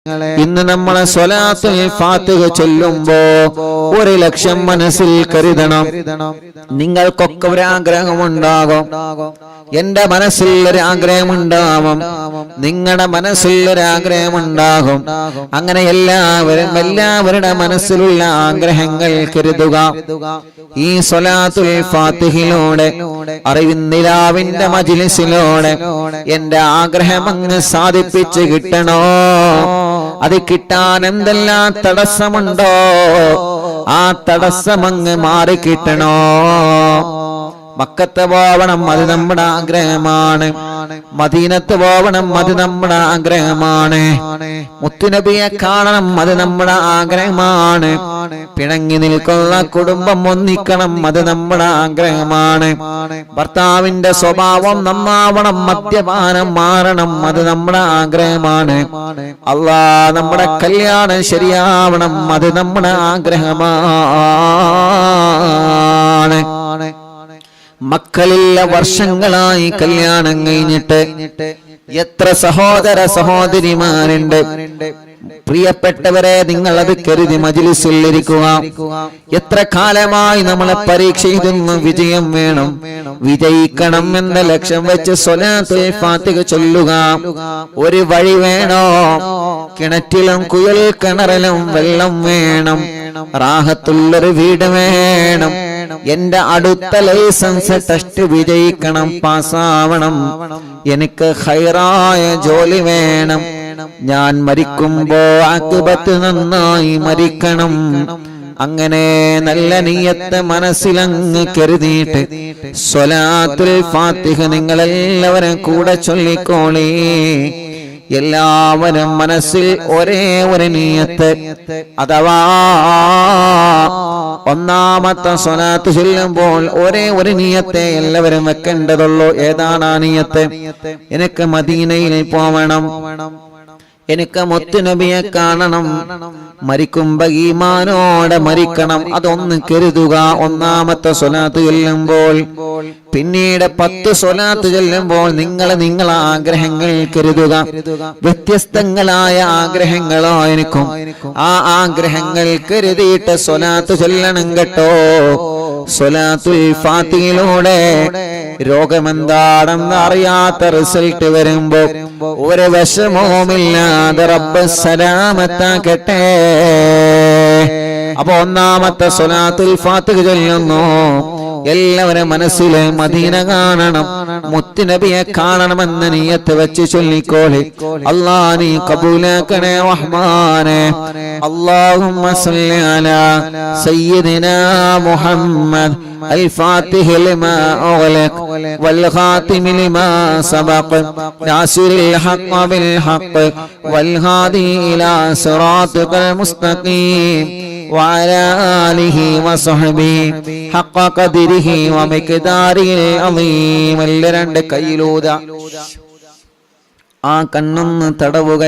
ഇന്ന് നമ്മളെ സ്വലാത്തുൽ ഫാത്തിഹ ചൊല്ലുമ്പോ 1,00,000 മനസ്സിൽ കരുതണം. നിങ്ങൾക്കൊക്കെ ഒരു ആഗ്രഹമുണ്ടാകും, എന്റെ മനസ്സിൽ ഒരു ആഗ്രഹമുണ്ടാകും, നിങ്ങളുടെ മനസ്സിൽ ഒരു ആഗ്രഹമുണ്ടാകും. അങ്ങനെ എല്ലാവരുടെ മനസ്സിലുള്ള ആഗ്രഹങ്ങൾ കരുതുക. ഈ സ്വലാത്തുൽ ഫാത്തിഹിലൂടെ അറിവിന്ദിലാവിന്റെ മജ്ലിസിലൂടെ എന്റെ ആഗ്രഹം അങ്ങ് സാധിപ്പിച്ച് കിട്ടണോ? അത് കിട്ടാൻ എന്തെല്ലാം തടസ്സമുണ്ടോ ആ തടസ്സമങ്ങ് മാറിക്കിട്ടണോ? മക്കത്ത് പോവണം, അത് നമ്മുടെ ആഗ്രഹമാണ്. മദീനത്ത് പോവണം, അത് നമ്മുടെ ആഗ്രഹമാണ്. മുത്തുനബിയെ കാണണം, അത് നമ്മുടെ ആഗ്രഹമാണ്. പിണങ്ങി നിൽക്കുന്ന കുടുംബം ഒന്നിക്കണം, അത് നമ്മുടെ ആഗ്രഹമാണ്. ഭർത്താവിന്റെ സ്വഭാവം നന്നാവണം, മദ്യപാനം മാറണം, അത് നമ്മുടെ ആഗ്രഹമാണ്. അല്ലാഹ് നമ്മുടെ കല്യാണം ശരിയാവണം, അത് നമ്മുടെ ആഗ്രഹമാണ്. മക്കളില്ല വർഷങ്ങളായി കല്യാണം കഴിഞ്ഞിട്ട് എത്ര സഹോദര സഹോദരിമാരുണ്ട്. പ്രിയപ്പെട്ടവരെ, നിങ്ങൾ അത് കരുതി മജ്ലിസിൽ ഇരിക്കുക. എത്ര കാലമായി നമ്മളെ പരീക്ഷ എഴുതുന്നു, വിജയം വേണം, വിജയിക്കണം എന്ന ലക്ഷ്യം വെച്ച് സ്വലാത്തുൽ ഫാത്തിഹ ചൊല്ലുക. ഒരു വഴി വേണോ? കിണറ്റിലും കുഴൽ കിണറിലും വെള്ളം വേണം, റാഹത്തുള്ളൊരു വീട് വേണം. എന്റെ അടുത്ത ലൈസൻസ് ടെസ്റ്റ് വിജയിക്കണം, പാസ്സാവണം. എനിക്ക് ഖൈറായ ജോലി വേണം. ഞാൻ മരിക്കുമ്പോ ആഖിബത്ത് നന്നായി മരിക്കണം. അങ്ങനെ നല്ല നിയ്യത്ത് മനസ്സിലങ്ങ് കരുതിയിട്ട് സ്വലാത്തുൽ ഫാത്തിഹ നിങ്ങളെല്ലാവരും കൂടെ ചൊല്ലിക്കോളി. എല്ലാവരും മനസ്സിൽ ഒരേ ഒരു നിയ്യത്ത്, അഥവാ ഒന്നാമത്തെ സ്വലാത്ത് ചൊല്ലുമ്പോൾ ഒരേ ഒരു നിയ്യത്തെ എല്ലാവരും വെക്കേണ്ടതുള്ളൂ. ഏതാണ് ആ നിയ്യത്ത്? എനിക്ക് മദീനയിൽ പോവണം, എനിക്ക് മുത്തുനബിയെ കാണണം, മരിക്കുമ്പോ ഈമാനോടെ മരിക്കണം. അതൊന്ന് കരുതുക ഒന്നാമത്തെ സ്വലാത്ത് ചൊല്ലുമ്പോൾ. പിന്നീട് 10 സ്വലാത്ത് ചൊല്ലുമ്പോൾ നിങ്ങളെ ആഗ്രഹങ്ങൾ കരുതുക. വ്യത്യസ്തങ്ങളായ ആഗ്രഹങ്ങളായിരിക്കും. ആ ആഗ്രഹങ്ങൾ കരുതിയിട്ട് സ്വലാത്ത് ചൊല്ലണം കേട്ടോ. സ്വലാത്തുൽ ഫാത്തിഹയിലൂടെ രോഗമെന്താണെന്ന് അറിയാത്ത റിസൾട്ട് വരുമ്പോ ഒരു വിഷമവുമില്ലാതെ റബ്ബ് സലാമത്താക്കട്ടെ. അപ്പൊ ഒന്നാമത്തെ സ്വലാത്തുൽ ഫാത്തിഹ ചൊല്ലുന്നു. എല്ലാവരും മനസ്സിലെ മദീന കാണണം, മുത്തുനബിയെ കാണണമെന്ന് നിയ്യത്ത് വെച്ച് ചൊല്ലിക്കോളി. അല്ലാഹ് നീ കബൂലാക്കണേ റഹ്മാനെ. അല്ലാഹുമ്മ സ്വല്ലി അലാ സയ്യിദിനാ മുഹമ്മദ് الفاتح لما أغلق والخاتم لما سبق ناصر الحق بالحق والهادي إلى صراطك المستقيم وعلى آله وصحبه حق قدره ومقداره العظيم. രണ്ട് കൈയിലൂത ആ കണ്ണൊന്ന് തടവുക.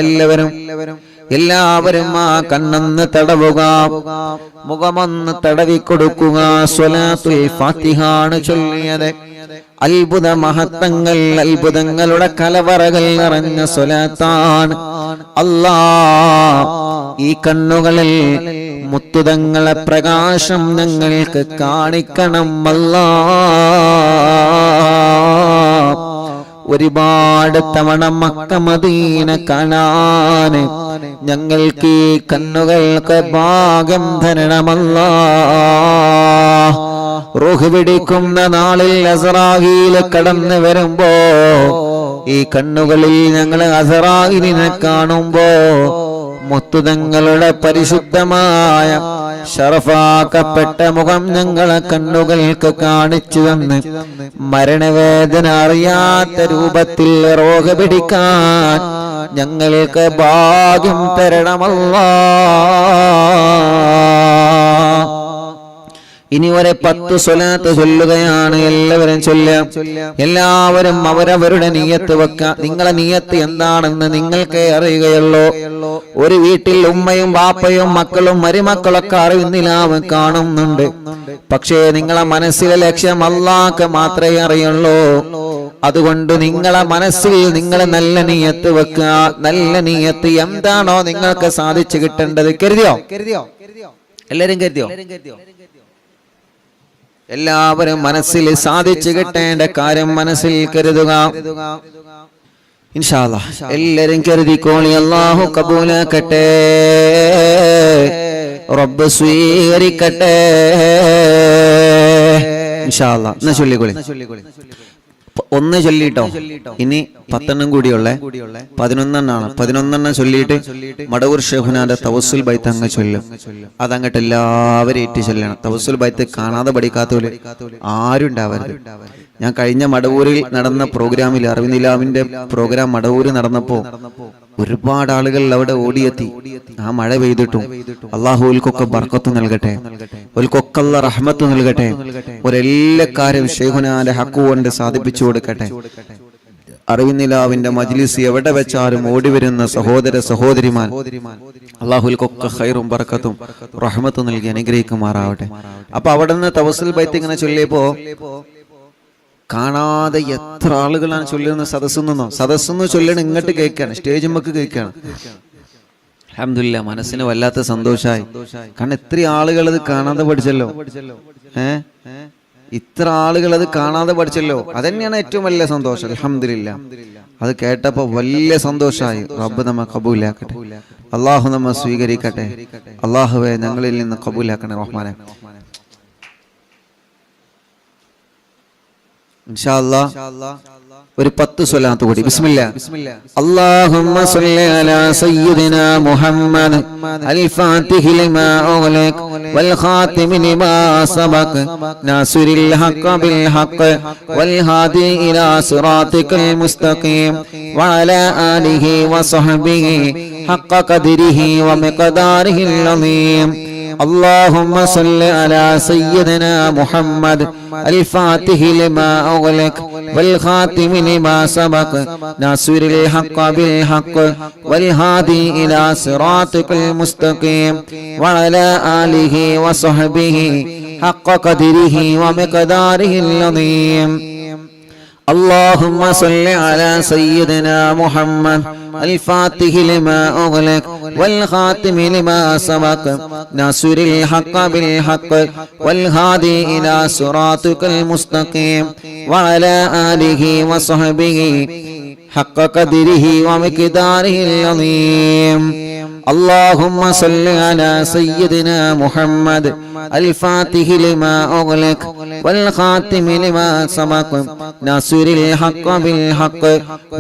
എല്ലാവരും ആ കണ്ണൊന്ന് തടവുക, മുഖമൊന്ന് തടവിക്കൊടുക്കുക. സ്വലാത്തുൽ ഫാത്തിഹാണ് ചൊല്ലിയത്. അത്ഭുത മഹത്വങ്ങൾ, അത്ഭുതങ്ങളുടെ കലവറകൾ നിറഞ്ഞ സ്വലാത്താണ്. അല്ലാഹ് ഈ കണ്ണുകളിൽ മുത്തുതങ്ങളെ പ്രകാശം ഞങ്ങൾക്ക് കാണിക്കണം. അല്ലാഹ് ഒരുപാട് തവണ മക്ക മദീന കാണാൻ ഞങ്ങൾക്ക് ഈ കണ്ണുകൾക്ക് ഭാഗ്യം തരണമല്ലാഹ്. റൂഹ് പിടിക്കുന്ന നാളിൽ അസ്റായീൽ കടന്നു വരുമ്പോ ഈ കണ്ണുകളിൽ ഞങ്ങൾ അസ്റായീലിനെ കാണുമ്പോ മുത്തുതങ്ങളുടെ പരിശുദ്ധമായ ശറഫാക്കപ്പെട്ട മുഖം ഞങ്ങളെ കണ്ണുകൾക്ക് കാണിച്ചു തന്ന് മരണവേദന അറിയാത്ത രൂപത്തിൽ റോഗ പിടിക്കാൻ ഞങ്ങൾക്ക് ഭാഗ്യം തരണമല്ലാഹ്. ഇനി ഒരു 10 സ്വലാത്ത് ചൊല്ലുകയാണ്. എല്ലാവരും ചൊല്ലാം. എല്ലാവരും അവരവരുടെ നിയ്യത്ത് വെക്കാം. നിങ്ങളെ നിയ്യത്ത് എന്താണെന്ന് നിങ്ങൾക്കേ അറിയുകയുള്ളൂ. ഒരു വീട്ടിൽ ഉമ്മയും ബാപ്പയും മക്കളും മരുമക്കളൊക്കെ അറിയുന്നില്ലാവും കാണുന്നുണ്ട്. പക്ഷേ നിങ്ങളെ മനസ്സിലെ ലക്ഷ്യം അല്ലാഹ്ക്ക് മാത്രമേ അറിയുള്ളൂ. അതുകൊണ്ട് നിങ്ങളെ മനസ്സിൽ നിങ്ങൾ നല്ല നിയ്യത്ത് വെക്കുക. നല്ല നിയ്യത്ത് എന്താണോ നിങ്ങൾക്ക് സാധിച്ചു കിട്ടേണ്ടത് കരുതിയോ? എല്ലാരും കരുതിയോ? എല്ലാവരും മനസ്സിൽ സാധിച്ചു കിട്ടേണ്ട കാര്യം മനസ്സിൽ കരുതുക. ഇൻഷാ അല്ലാഹ് എല്ലാരും കരുതിക്കോളി. അല്ലാഹു കബൂലാക്കട്ടെ, റബ്ബ് സ്വീകരിക്കട്ടെ. ഇൻഷാ അല്ലാഹ് എന്നാ ചൊല്ലിക്കോളി. ഒന്ന് ചൊല്ലിട്ടോ. ഇനി 10 കൂടിയുള്ള 11 11 ചൊല്ലിയിട്ട് മടവൂർ ഷെയ്ഖുനാന്റെ തവസ്സുൽ ബൈത്ത് അങ്ങ് ചൊല്ലും. അതങ്ങട്ട് എല്ലാവരും ഏറ്റ് ചൊല്ലണം. തവസ്സുൽ ബൈത്ത് കാണാതെ പഠിക്കാത്തവര് ആരും ഉണ്ടാവരുത്. ഞാൻ കഴിഞ്ഞ മടവൂരിൽ നടന്ന പ്രോഗ്രാമിൽ അറിവിനിലാവിന്റെ പ്രോഗ്രാം മടവൂര് നടന്നപ്പോ ഒരുപാട് ആളുകൾ അവിടെ ഓടിയെത്തി. ആ മഴ പെയ്തിട്ടും അള്ളാഹു ഓൽക്കൊക്കെ ബർക്കത്ത് നൽകട്ടെ, ഓൽക്കൊക്കെ അല്ലാഹ് റഹ്മത്ത് നൽകട്ടെ. ഒരെല്ലാ കാര്യം ഷെയ്ഖുനാന്റെ ഹക്ക് കൊണ്ട് സാധിപ്പിച്ചു കൊടുക്കട്ടെ. അറിവിനിലാവിന്റെ മജ്ലിസ് എവിടെ വെച്ചാലും ഓടി വരുന്ന സഹോദര സഹോദരിമാർ അള്ളാഹുൽക്കൊക്കെ ഖൈറും ബർക്കത്തും റഹ്മത്തും നൽകി അനുഗ്രഹിക്കുമാറാവട്ടെ. അപ്പൊ അവിടെ നിന്ന് തവസ്സുൽ ബൈത്ത് ഇങ്ങനെ ചൊല്ലിയപ്പോ കാണാതെ എത്ര ആളുകളാണ് ചൊല്ലുന്ന സദസ്സെന്ന് ചൊല്ലണ ഇങ്ങോട്ട് കേൾക്കാണ്, സ്റ്റേജുമ്മക്ക് കേൾക്കാണ്. അൽഹംദുലില്ലാഹ് മനസ്സിന് വല്ലാത്ത സന്തോഷമായി. കാരണം ഇത്ര ആളുകൾ അത് കാണാതെ പഠിച്ചല്ലോ. ഇത്ര ആളുകൾ അത് കാണാതെ പഠിച്ചല്ലോ. അതന്നെയാണ് ഏറ്റവും വലിയ സന്തോഷം. അൽഹംദുലില്ലാഹ് അത് കേട്ടപ്പോ വലിയ സന്തോഷമായി. റബ്ബ് നമ്മെ കബൂലാക്കട്ടെ, അള്ളാഹു നമ്മെ സ്വീകരിക്കട്ടെ. അള്ളാഹുവെ ഞങ്ങളിൽ നിന്ന് കബൂലാക്കണേ റഹ്മാനെ. ഇൻഷാ അല്ലാഹ് ഒരു 10 സ്വലാത്ത് കൂടി. ബിസ്മില്ലാ. അല്ലാഹുമ്മ സ്വല്ലി അലാ സയ്യിദിനാ മുഹമ്മദ് അൽ ഫാത്തിഹി ലിമാ ഉഗ്ലിഖ വൽ ഖാതിമി ലിമാ സബഖ നാസിറിൽ ഹഖ് ബിൽ ഹഖ് വൽ ഹാദി ഇലാ സിറാത്തിക്കൽ മുസ്തഖീം വഅലാ ആലിഹി വസഹ്ബിഹി ഹഖ് ഖദ്രിഹി വമിഖ്ദാരിഹിൽ അളീം. اللهم صل على سيدنا محمد الفاتح لما أغلق والخاتم لما سبق ناصر الحق بالحق والهادي إلى صراطك المستقيم وعلى آله وصحبه حق قدره ومقداره العظيم. اللهم صل على سيدنا محمد الفاتح لما أغلق والخاتم لما سبق ناصر الحق بالحق والهادي إلى صراطك المستقيم وعلى آله وصحبه حق قدره ومقداره العظيم. اللهم صل على سيدنا محمد الفاتح لما أغلق والخاتم لما سبق ناصر الحق بالحق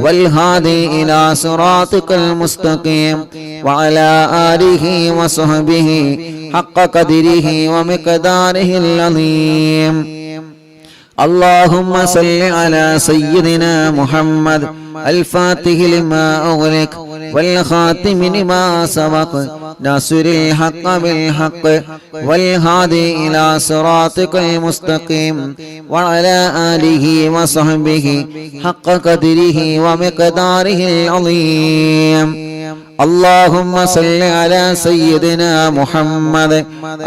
والهادي إلى صراطك المستقيم وعلى آله وصحبه حق قدره ومقداره العظيم. اللهم صل على سيدنا محمد الفاتح لما أغلق والخاتم لما سبق ناصر الحق بالحق والهادي إلى صراطك المستقيم وعلى آله وصحبه حق قدره ومقداره العظيم. اللهم صل على سيدنا محمد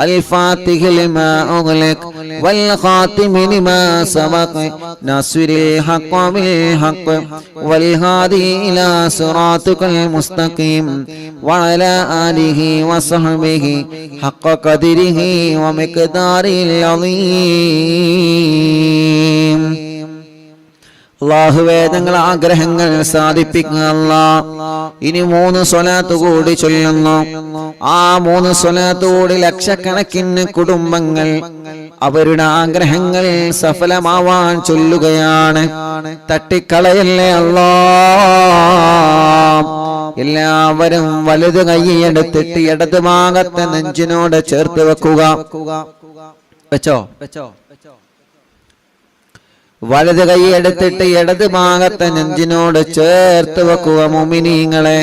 الفاتح لما أغلق والخاتم لما سبق ناصر الحق بالحق والهادي إلى صراطك المستقيم وعلى آله وصحبه حق قدره ومقداره العظيم. അല്ലാഹുവേ ഞങ്ങളുടെ ആഗ്രഹങ്ങൾ സാധിപ്പിക്കുക അല്ലാഹ്. ഇനി 3 സ്വലാത്ത് കൂടി ചൊല്ലുന്നു. ആ 3 സ്വലാത്ത് കൂടി ലക്ഷക്കണക്കിന് കുടുംബങ്ങൾ അവരുടെ ആഗ്രഹങ്ങൾ സഫലമാവാൻ ചൊല്ലുകയാണ്. തട്ടിക്കളയല്ലേ അല്ലാഹ്. എല്ലാവരും വലത് കൈയെടുത്തിട്ട് ഇടത് ഭാഗത്തെ നെഞ്ചിനോട് ചേർത്ത് വെക്കുക. വെച്ചോ? വലത് കൈ എടുത്തിട്ട് ഇടത് ഭാഗത്തെ നെഞ്ചിനോട് ചേർത്ത് വെക്കുക മുഅ്മിനീങ്ങളെ.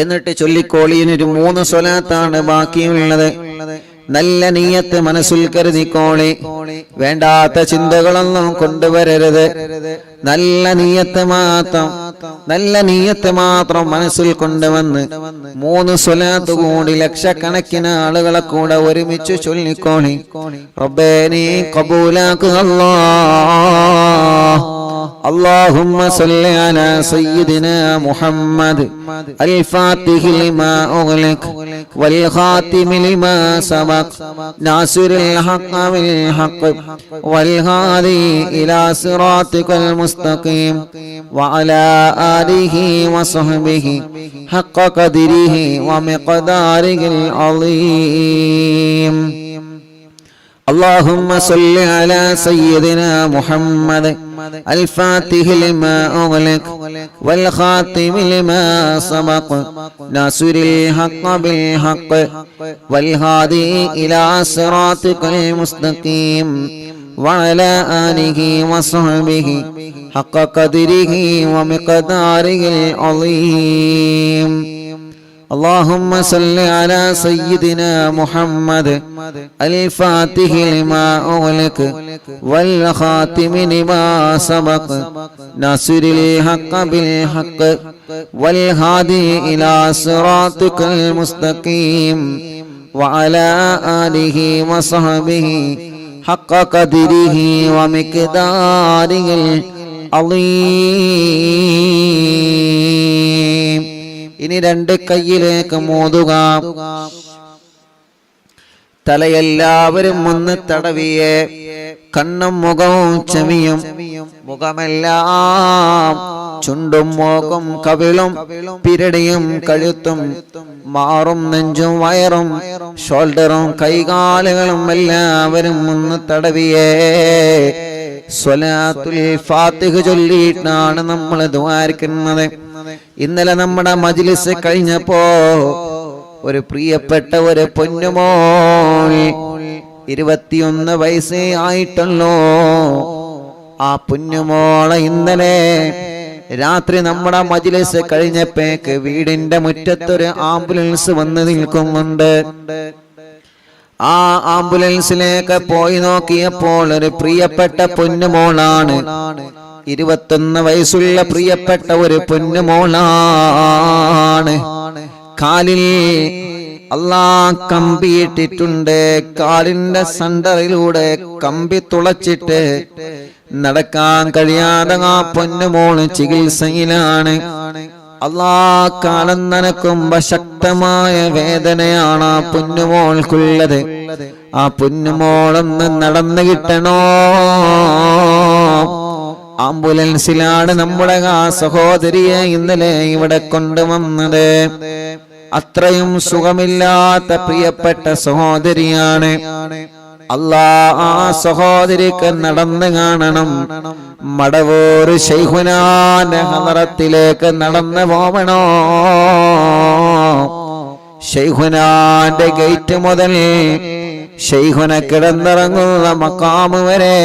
എന്നിട്ട് ചൊല്ലിക്കോളിയിനൊരു 3 സ്വലാത്താണ് ബാക്കിയുള്ളത്. നല്ല നീയത്ത് മനസ്സിൽ കരുതിക്കോളി. വേണ്ടാത്ത ചിന്തകളൊന്നും കൊണ്ടുവരരുത്. നല്ല നീയത്ത് മാത്രം മനസ്സിൽ കൊണ്ടുവന്ന് 3 സ്വലാത്ത് കൂടി ലക്ഷക്കണക്കിന് ആളുകളെ കൂടെ ഒരുമിച്ച് ചൊല്ലിക്കോളി. റബ്ബേ നീ ഖബൂലാക്കുക അല്ലാഹ്. اللهم صل على سيدنا محمد الفاتح لما أغلق والخاتم لما سبق ناصر الحق بالحق والهادي إلى صراطك المستقيم وعلى آله وصحبه حق قدره ومقداره العظيم. اللهم صل على سيدنا محمد الفاتح لما أغلق والخاتم لما سبق ناصر الحق بالحق والهادي إلى صراطك المستقيم وعلى آله وصحبه حق قدره ومقداره العظيم. اللهم صل على سيدنا محمد الفاتح لما أغلق والخاتم لما سبق ناصر الحق بالحق والهادي إلى صراطك المستقيم وعلى آله وصحبه حق قدره ومقداره العظيم. ഇനി 2 കൈയിലേക്ക് മോതുക. തലയെല്ലാവരും ഒന്ന് തടവിയേ. കണ്ണും മുഖവും ചെവിയും മുഖമെല്ലാം ചുണ്ടും മൂക്കും കവിളും പിരടിയും കഴുത്തും മാറും നെഞ്ചും വയറും ഷോൾഡറും കൈകാലുകളും എല്ലാവരും ഒന്ന് തടവിയേ. സ്വലാത്തുൽ ഫാത്തിഹ ചൊല്ലിയിട്ടാണ് നമ്മൾ ദുആരിക്കുന്നത്. ഇന്നലെ നമ്മുടെ മജ്ലിസ് കഴിഞ്ഞപ്പോ ഒരു പ്രിയപ്പെട്ട ഒരു പൊന്നുമോൾ 21 വയസ്സേ ആയിട്ടുള്ളൂ. ആ പൊന്നുമോളെ ഇന്നലെ രാത്രി നമ്മുടെ മജ്ലിസ് കഴിഞ്ഞപ്പോഴേക്ക് വീടിന്റെ മുറ്റത്തൊരു ആംബുലൻസ് വന്ന് നിൽക്കുന്നുണ്ട്. ആ ആംബുലൻസിലേക്ക് പോയി നോക്കിയപ്പോൾ ഒരു പ്രിയപ്പെട്ട പൊന്നുമോളാണ്. 21 വയസ്സുള്ള പ്രിയപ്പെട്ട ഒരു പൊന്നുമോളാണ്. കാലിൽ അല്ലാഹ് കമ്പിയിട്ടിട്ടുണ്ട്. കാലിന്റെ സെന്ററിലൂടെ കമ്പി തുളച്ചിട്ട് നടക്കാൻ കഴിയാതെ ആ പൊന്നുമോള് ചികിത്സയിലാണ്. അല്ലാഹ് കാലം നനക്കുമ്പോ ശക്തമായ വേദനയാണ് ആ പൊന്നുമോൾക്കുള്ളത്. ആ പൊന്നുമോളൊന്ന് നടന്നു കിട്ടണോ. ആംബുലൻസിലാണ് നമ്മുടെ ആ സഹോദരിയെ ഇന്നലെ ഇവിടെ കൊണ്ടുവന്നത്. അത്രയും സുഖമില്ലാത്ത പ്രിയപ്പെട്ട സഹോദരിയാണ്. അല്ലാഹ് ആ സഹോദരിക്ക് നടന്നു കാണണം. മടവൂർ ശൈഖുനാന്റെ ഹളറത്തിലേക്ക് നടന്നു പോവണോ. ശൈഖുനാന്റെ ഗേറ്റ് മുതൽ ശൈഖുന കിടന്നിറങ്ങുന്ന മഖാം വരെ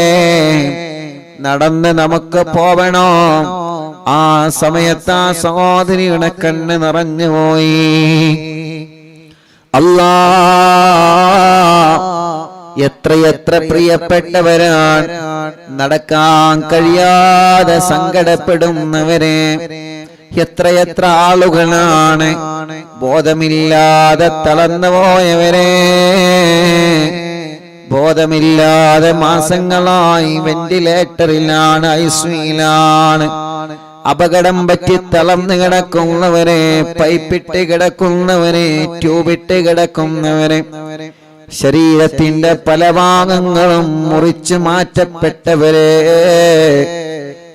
നടന്ന് നമുക്ക് പോവണോ. ആ സമയത്ത് ആ സഹോദരിയുടെ കണ്ണ് നിറഞ്ഞുപോയി. അല്ലാഹ് എത്രയെത്ര പ്രിയപ്പെട്ടവരാണ് നടക്കാൻ കഴിയാതെ സങ്കടപ്പെടുന്നവരെ. എത്രയെത്ര ആളുകളാണ് ബോധമില്ലാതെ തളർന്നു പോയവരെ. ബോധമില്ലാതെ മാസങ്ങളായി വെന്റിലേറ്ററിലാണ്, ഐസിയുലാണ്. അപകടം പറ്റി തളർന്നു കിടക്കുന്നവരെ, പൈപ്പിട്ട് കിടക്കുന്നവരെ, ട്യൂബിട്ട് കിടക്കുന്നവരെ, ശരീരത്തിന്റെ പല ഭാഗങ്ങളും മുറിച്ചു മാറ്റപ്പെട്ടവരെ,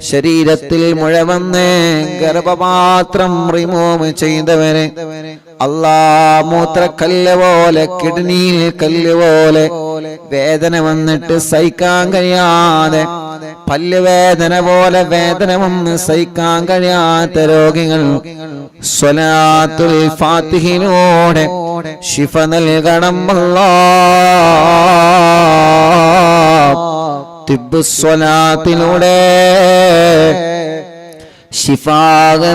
ശരീരത്തിൽ മുഴ വന്ന് ഗർഭപാത്രം റിമൂവ് ചെയ്തവരെ, അല്ലാഹ് മൂത്രക്കല്ല് പോലെ, കിഡ്നിയിൽ കല്ല് പോലെ വേദന വന്നിട്ട് സഹിക്കാൻ കഴിയാതെ, പല്ലുവേദന പോലെ വേദന വന്ന് സഹിക്കാൻ കഴിയാത്ത രോഗികൾ സ്വലാത്തുൽ ഫാത്തിഹിലൂടെ ശിഫ നൽകണം അല്ലാഹ്. തിബ്ബുസ്വലാത്തിലൂടെ ശിഫാ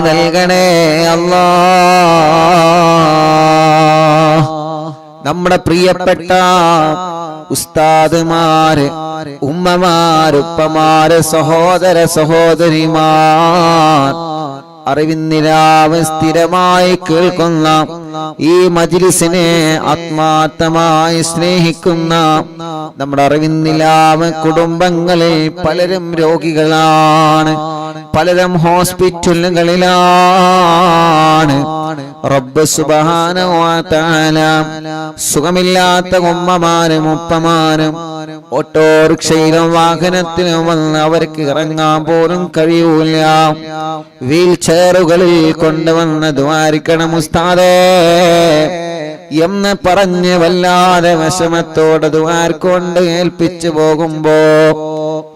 നൽകണേ അല്ലാഹ്. നമ്മുടെ പ്രിയപ്പെട്ട ഉസ്താദുമാര്, ഉമ്മമാര്, ഉപ്പമാര്, സഹോദര സഹോദരിമാർ, അറിവിന്നിലാവ് സ്ഥിരമായി കേൾക്കുന്ന ഈ മജ്ലിസിനെ ആത്മാർത്ഥമായി സ്നേഹിക്കുന്ന നമ്മുടെ അറിവിന്നിലാവ് കുടുംബങ്ങളിൽ പലരും രോഗികളാണ്, പലരും ഹോസ്പിറ്റലുകളിലാണ്. റബ്ബ് സുബ്ഹാനഹു വ തആല സുഖമില്ലാത്ത ഉമ്മമാരും ഉപ്പമാരും ഓട്ടോറിക്ഷയിലും വാഹനത്തിലും വന്ന് അവർക്ക് ഇറങ്ങാൻ പോലും കഴിയൂല, വീൽ ചെയറുകളിൽ കൊണ്ടുവന്ന് ദ്വാരിക്കണം ഉസ്താദേ എന്ന് പറഞ്ഞ് വല്ലാതെ വിഷമത്തോടെ ദ്വാർക്കൊണ്ട് ഏൽപ്പിച്ചു പോകുമ്പോ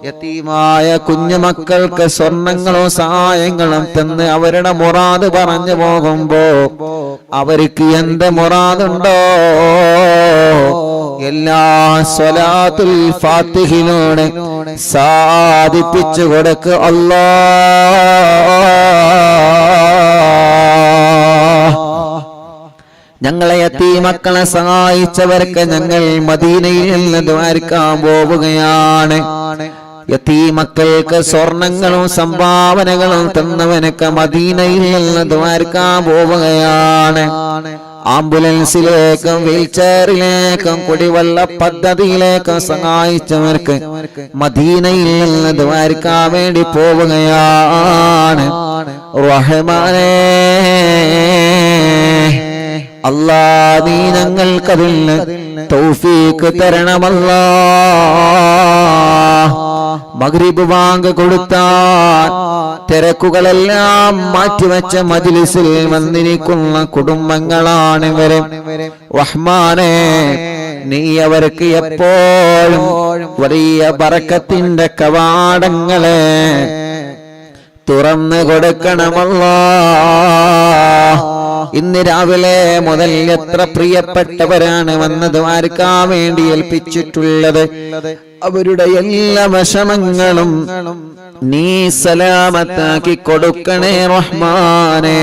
യതീമായ കുഞ്ഞുമക്കൾക്ക് സ്വർണങ്ങളും സഹായങ്ങളും തന്ന് അവരുടെ മുറാദ് പറഞ്ഞു പോകുമ്പോ അവർക്ക് എന്ത് മുറാദുണ്ടോ എല്ലാ സ്വലാത്തുൽ ഫാത്തിഹിനോട് സാധിപ്പിച്ചു കൊടുക്ക് അല്ലാഹ്. ഞങ്ങളെ യതീമക്കളെ സഹായിച്ചവർക്ക് ഞങ്ങൾ മദീനയിൽ നിന്ന് ദ്വാരക്കാൻ പോവുകയാണ്. യതീമക്കൾക്ക് സ്വർണങ്ങളും സംഭാവനകളും തന്നവനൊക്കെ മദീനയിൽ നിന്ന് ദ്വാരക്കാൻ പോവുകയാണ്. ആംബുലൻസിലേക്കും വീൽചെയറിലേക്കും കുടിവെള്ള പദ്ധതിയിലേക്കും സഹായിച്ചവർക്ക് മദീനയിൽ നിന്ന് ദ്വാരക്കാൻ വേണ്ടി പോവുകയാണ്. റഹ്മാനേ അല്ലാ, നീ ഞങ്ങൾക്കതിന് തൗഫീഖ് തരണമല്ലാ. മഗ്രിബ് ബാങ്ക് കൊടുത്താൽ തിരക്കുകളെല്ലാം മാറ്റിവെച്ച മജ്ലിസിൽ വന്നിരിക്കുന്ന കുടുംബങ്ങളാണ് ഇവര്. റഹ്മാനേ, നീ അവർക്ക് എപ്പോഴും വലിയ ബറക്കത്തിന്റെ കവാടങ്ങളെ തുറന്നു കൊടുക്കണമല്ലാ. ഇന്ന് രാവിലെ മുതൽ എത്ര പ്രിയപ്പെട്ടവരാണ് വന്നത് ആർക്കാൻ വേണ്ടി ഏൽപ്പിച്ചിട്ടുള്ളത്. അവരുടെ എല്ലാ വിഷമങ്ങളും നീ സലാമത്താക്കി കൊടുക്കണേ റഹ്മാനേ.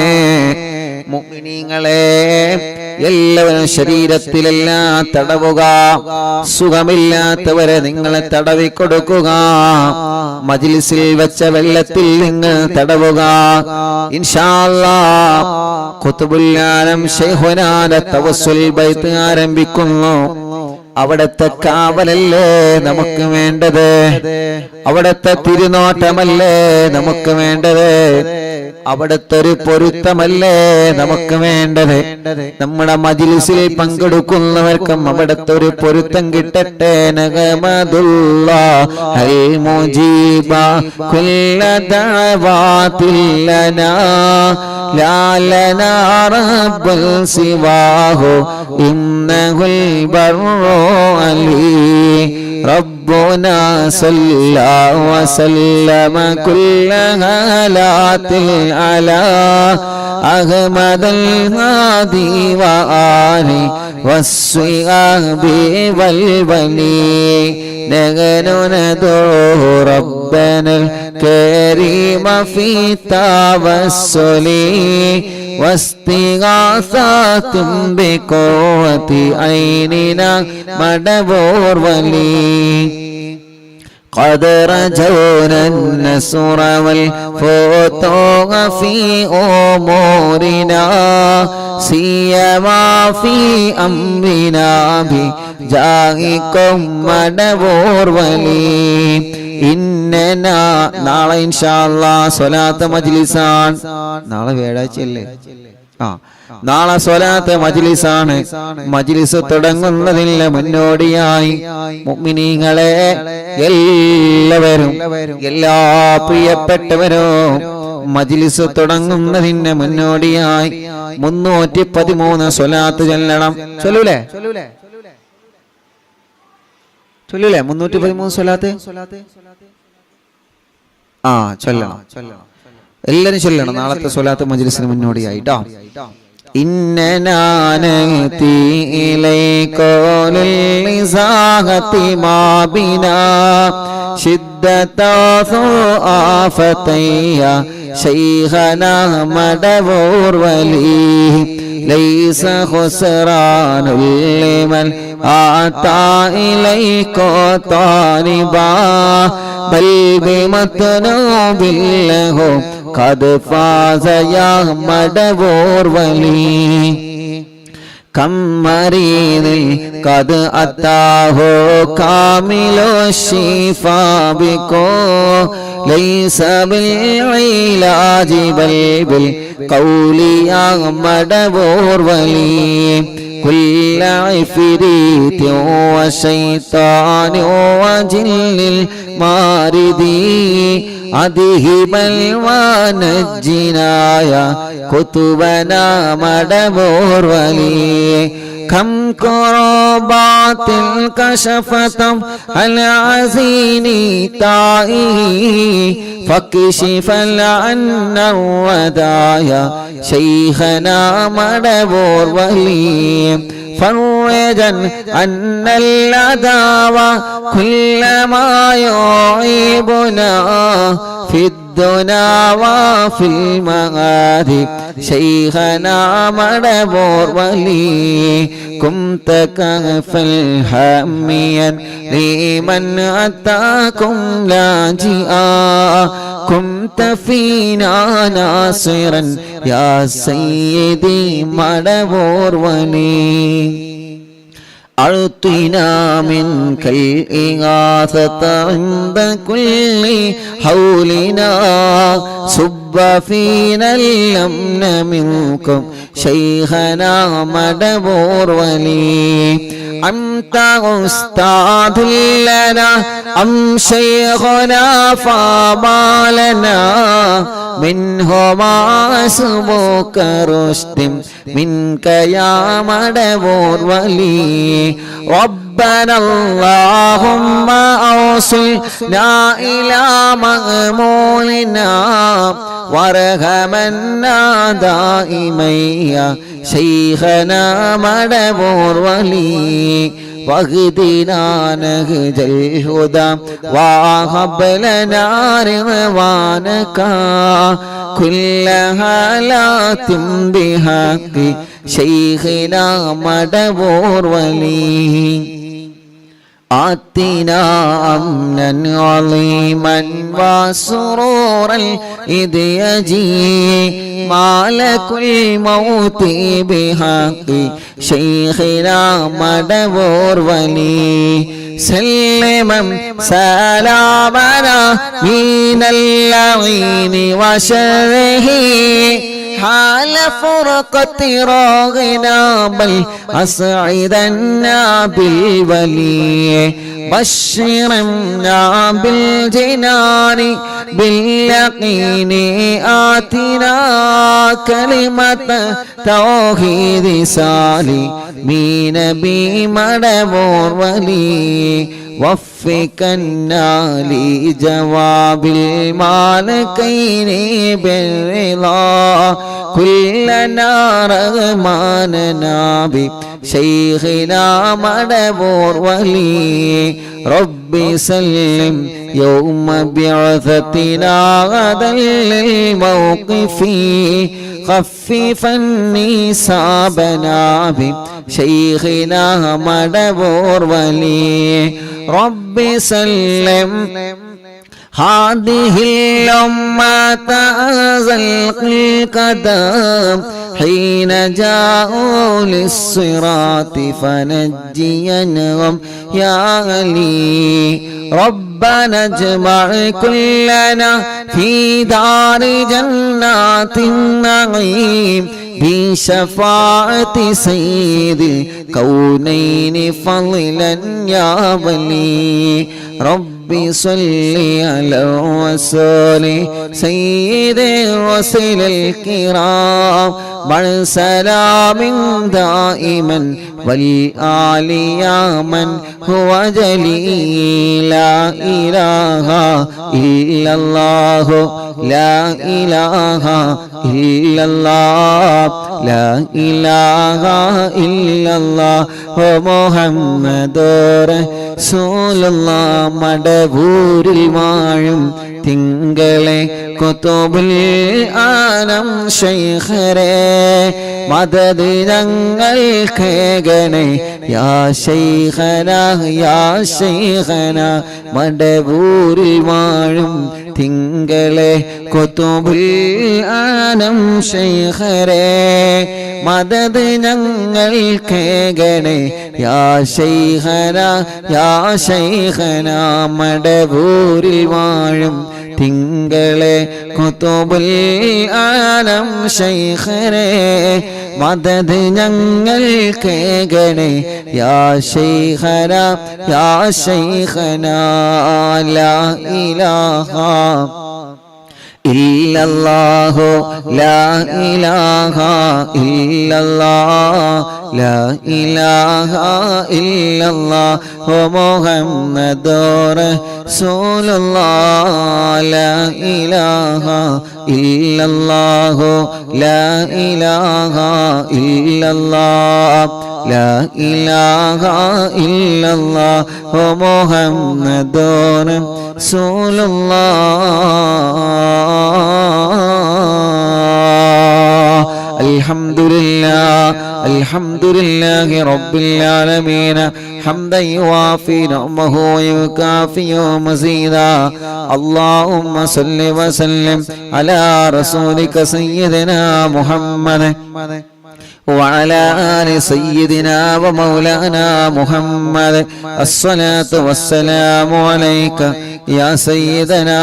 മുഅ്മിനീങ്ങളെ എല്ലാവരും ശരീരത്തിലെല്ലാം തടവുക, സുഖമില്ലാത്തവരെ നിങ്ങളെ തടവി കൊടുക്കുക, മജ്ലിസിൽ വെച്ച വെള്ളത്തിൽ നിങ്ങൾ തടവുക. ഇൻഷാ അല്ലാഹ് ഖുത്ബുൽ ആലം ശൈഖുനാന്റെ തവസ്സുൽ ബൈത്ത് ആരംഭിക്കുന്നു. അവിടത്തെ കാവലല്ലേ നമുക്ക് വേണ്ടത്, അവിടത്തെ തിരുനോട്ടമല്ലേ നമുക്ക് വേണ്ടത്, അവിടത്തെ ഒരു പൊരുത്തമല്ലേ നമുക്ക് വേണ്ടത്. നമ്മുടെ മജ്ലിസിൽ പങ്കെടുക്കുന്നവർക്കും അവിടത്തെ ഒരു പൊരുത്തം കിട്ടട്ടെ. നഗമദുല്ലാഹൽ മുജീബ കുല്ല ദഅവാതിൽ ലനാ ലാ ലനാ റബ്ബുൽ സിവാഹു ഇന്നഹുൽ ബർറു അലി ربنا صلى وسلم كل هالات على أحمد الهادي وآله والصحاب والولي نحن ندعو ربنا الكريم في التوسل واستغاثة بقوة عيننا مدبور ولي قد رجونا النصر والفتوح في أمورنا سيما في أمرنا بجاهكم مدبور ولي ഇന്നനാ നാളെ ഇൻഷാ അല്ലാഹ് സ്വലാത്ത് മജ്ലിസാണ്. നാളെ വ്യാഴാഴ്ചയല്ലേ? നാളെ സ്വലാത്ത് മജ്ലിസാണ്. മജ്ലിസ് തുടങ്ങുന്നതിന് മുന്നോടിയായി മുഅ്മിനീങ്ങളെ എല്ലാവരും, എല്ലാ പ്രിയപ്പെട്ടവരും മജ്ലിസ് തുടങ്ങുന്നതിന് മുന്നോടിയായി 313 സ്വലാത്ത് ചൊല്ലണം. ചൊല്ലൂലേ? 313 സ്വലാത്ത് ചൊല്ലണം. എല്ലാരും ചൊല്ലണം നാളത്തെ സ്വലാത്ത് മജ്ലിസിന് മുന്നോടിയായിട്ടോ. ഇന്നനാനതി ഇലൈകോലിൽ ഇസാഹതി മാബിനാ ശിദ്ദതാസു ആഫതയ്യ ശൈഖനാ മദവൂർ വലി ليس خسران لمن آتى إليك طالبا بل بمطلوب له قد فاز يا مدبور ولي كم مريض قد أتاه كامل الشفاء بكو ليس بالعلاج بل بالقول يا مدبور ولي كل عفريت وشيطان وجن الماردي أذهبا ونجنا يا كتبنا مدبور ولي كم كربات كشفت العزين طائه فكشف عنا الودايا شيخنا مدبور ولي فرجا عن العداوة كل ما يعيبنا في الدنا وفي المعاد شيخنا مدبور ولي كنت كفا حاميا لمن أتاكم لاجئا كنت فينا ناصرا يا سيدي مدبور ولي أعطنا منك الإغاثة عند كل حولنا صب فينا الأمن منكم شيخنا مدبور ولي أنت أستاذ لنا أم شيخنا فما لنا منهما سبوك رشد منك يا مدبور ولي ربنا اللهم أوصلنا إلى مأمولنا وارحمنا دائما يا شيخنا مدبور ولي واهدنا نهج الهدى وهب لنا رضوانك كل حالات بحق شيخنا مدبور ولي آتنا أمنا عظيما وسرورا إذ يجي مالك الموت بحق شيخنا مدبور ولي سلما سلامنا من اللعين وشره حال فرقة راغنا بل أسعدنا بالولي بشرنا بالجنان باليقين آتنا كلمة توحيد سالمين بمدبور ولي وفقنا لجواب المالكين بالرضا كلنا رغماننا بشيخنا مدبور ولي ربي سلم يوم بعثتنا غدا للموقف خففا نسابنا بشيخنا مدبور ولي ربي سلم هذه الأمة أزلق القدم حين جاءوا للصراط فنجينهم يا علي ربنا اجمع كلنا في دار جنات النعيم بشفاعة سيد الكونين فضلا يا ولي ربي صل على رسول سيد الرسل الكرام مع سلام دائما والآل يا من هو جليل لا إله إلا الله لا إله إلا الله لا إله إلا الله محمد رسول الله മടവൂരിൽ വാഴും തിങ്കളെ കുതുബുൽ ആലം ശൈഖരേ മദദ് ഞങ്ങൾക്കേകണേ യാ ശൈഖന യാ ശൈഖന മടവൂരിൽ വാഴും തിങ്കളെ കുതുബുൽ ആലം ശൈഖരേ മദദ് ഞങ്ങൾക്കേകണേ യാ ശൈഖന യാ ശൈഖന മടവൂരിൽ വാഴും തിങ്കളെ കുതുബുൽ ആലം ശൈഖരേ മദദ് ഞങ്ങൾക്കേകണേ യാ ശൈഖന യാ ശൈഖന ലാ ഇലാഹ ഇല്ലല്ലാഹു ലാ ഇലാഹ ഇല്ലല്ലാഹ് ലാ ഇലാഹ ഇല്ലല്ലാഹു മുഹമ്മദുർ റസൂലുള്ളാഹ് ലാ ഇലാഹ ഇല്ലല്ലാഹു ലാ ഇലാഹ ഇല്ലല്ലാഹ് ലാ ഇലാഹ ഇല്ലല്ലാഹു മുഹമ്മദുർ റസൂലുള്ളാഹ് അൽഹംദുലില്ലാഹി റബ്ബിൽ ആലമീൻ ഹംദൻ യുവാഫി നിഅമഹു വയുകാഫി മസീദാ അല്ലാഹുമ്മ സല്ലി വസല്ലിം അലാ റസൂലിക സയ്യിദിനാ മുഹമ്മദ് وعلى آل سيدنا ومولانا محمد الصلاة والسلام عليك يا سيدنا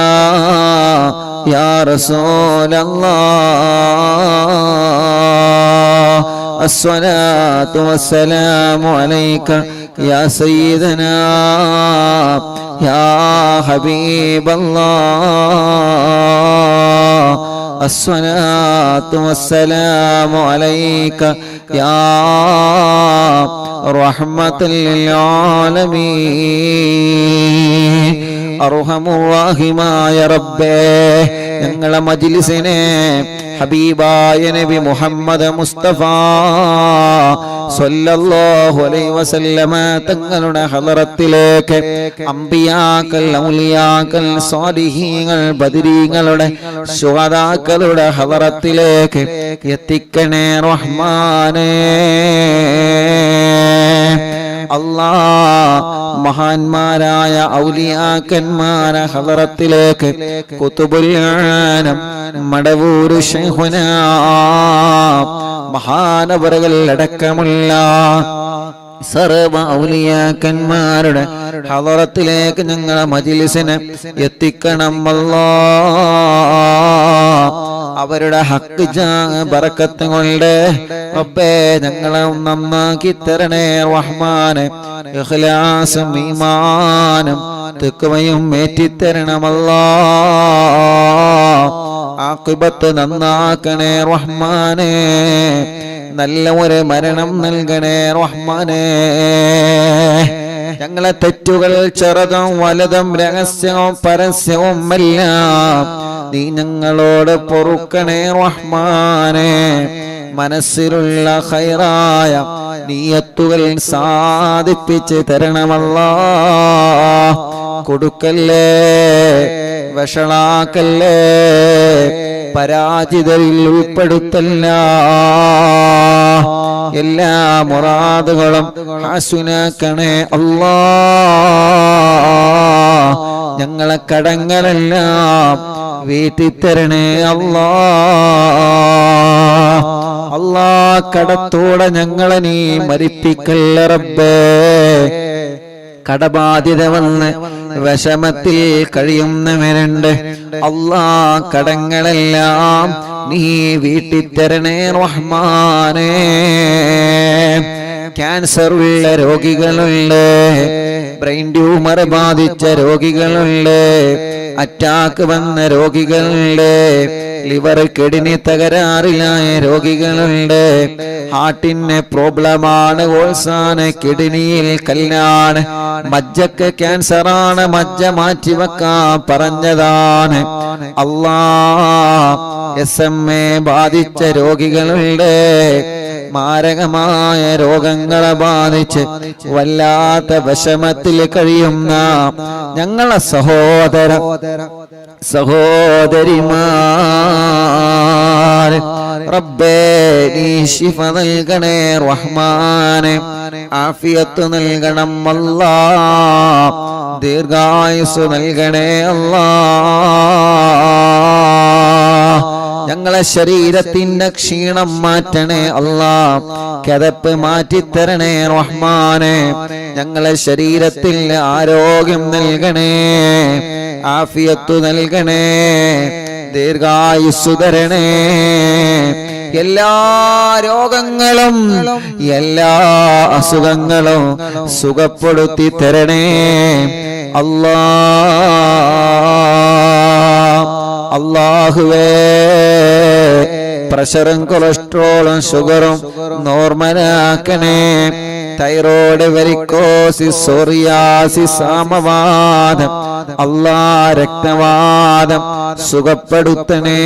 يا رسول الله الصلاة والسلام عليك يا سيدنا يا حبيب الله الصلاة والسلام عليك يا رحمة للعالمين അർഹമുറാഹിമായ റബ്ബേ ഞങ്ങളെ മജ്ലിസിനെ ഹബീബായ നബി മുഹമ്മദ് മുസ്തഫ സ്വല്ലല്ലാഹു അലൈഹി വസല്ലമ തങ്ങളുടെ ഹളറത്തിലേക്ക് അംബിയാക്കൾ ഔലിയാക്കൾ സ്വാലിഹീങ്ങൾ ബദരീങ്ങളുടെ ശുഹദാക്കളുടെ ഹളറത്തിലേക്ക് എത്തിക്കണേ റഹ്മാനേ അല്ലാഹ് മഹാന്മാരായ ഔലിയാക്കന്മാരെ ഹളറത്തിലേക്ക് കുതുബുൽ ആലം മടവൂർ ശൈഖുനാ മഹാനവറുകൾ അടക്കമുള്ള സർവ ഔലിയാക്കന്മാരുടെ ഹളറത്തിലേക്ക് ഞങ്ങളെ മജ്ലിസിനെ എത്തിക്കണം അല്ലാഹ് അവരുടെ ഹക്ക് ബറക്കത്ത് കൊണ്ട് റബ്ബേ ഞങ്ങളെ നന്നാക്കി തരണേ റഹ്മാനെ ഇഖ്ലാസും ഈമാനും തഖ്വയും ഏറ്റിത്തരണം അല്ലാഹ് ആഖിബത്ത് നന്നാക്കണേ റഹ്മാനെ നല്ല ഒരു മരണം നൽകണേ റഹ്മാനെ ഞങ്ങളെ തെറ്റുകൾ ചെറുതും വലുതും രഹസ്യവും പരസ്യവും എല്ലാം നീ ഞങ്ങളോട് പൊറുക്കണേ റഹ്മാനെ മനസ്സിലുള്ള ഖൈറായ നിയത്തുകൾ സാധിപ്പിച്ച് തരണമല്ലാഹ് കൊടുക്കല്ലേ വഷളാക്കല്ലേ പരാജിതരിൽ ഉൾപ്പെടുത്തല്ല എല്ലാ മുറാദുകളും ഹസുനാക്കണേ അല്ലാഹ് ഞങ്ങളെ കടങ്ങളെല്ലാം വീട്ടിത്തരണേ അല്ലാഹ് അല്ലാഹ് കടത്തോടെ ഞങ്ങളെ നീ മരിപ്പിക്കല്ല റബ്ബേ കടബാധ്യത വന്ന് വിഷമത്തിൽ കഴിയുന്നവരുണ്ട് അല്ലാഹ് കടങ്ങളെല്ലാം നീ വീട്ടിത്തരണേ റഹ്മാനേ ക്യാൻസർ ഉള്ള രോഗികളുണ്ട് ബ്രെയിൻ ട്യൂമർ ബാധിച്ച രോഗികളുണ്ട് അറ്റാക്ക് വന്ന രോഗികളുണ്ട് ലിവർ കിഡ്നി തകരാറിലായ രോഗികളുണ്ട് ഹാർട്ടിന് പ്രോബ്ലമാണ് ഓൾസാണ് കിഡ്നിയിൽ കല്ലാണ് മജ്ജക്ക് ക്യാൻസറാണ് മജ്ജ മാറ്റിവെക്കാൻ പറഞ്ഞതാണ് അല്ലാഹ് SMA ബാധിച്ച രോഗികളുണ്ട് മാരകമായ രോഗങ്ങളെ ബാധിച്ച് വല്ലാത്ത വിഷമത്തിൽ കഴിയുന്ന ഞങ്ങളെ സഹോദരിമാർ റബ്ബേ നീ ശിഫ നൽകണേ റഹ്മാനെ, ആഫിയത്ത് നൽകണം അല്ലാ, ദീർഘായുസ് നൽകണേ അല്ലാ. ഞങ്ങളെ ശരീരത്തിന്റെ ക്ഷീണം മാറ്റണേ അല്ലാ, കിതപ്പ് മാറ്റിത്തരണേ റഹ്മാനെ, ഞങ്ങളെ ശരീരത്തിൽ ആരോഗ്യം നൽകണേ, ആഫിയത്ത് നൽകണേ, ദീർഘായുസ് തരണേ. എല്ലാ രോഗങ്ങളും എല്ലാ അസുഖങ്ങളും സുഖപ്പെടുത്തി തരണേ അല്ലാ. അല്ലാഹുവേ, പ്രഷറും കൊളസ്ട്രോളും ഷുഗറും നോർമലാക്കണേ. തൈറോയ്ഡ്, വെരിക്കോസിസ്, സോറിയാസിസ്, ആമവാദം, അല്ലാ രക്തവാദം സുഖപ്പെടുത്തണേ.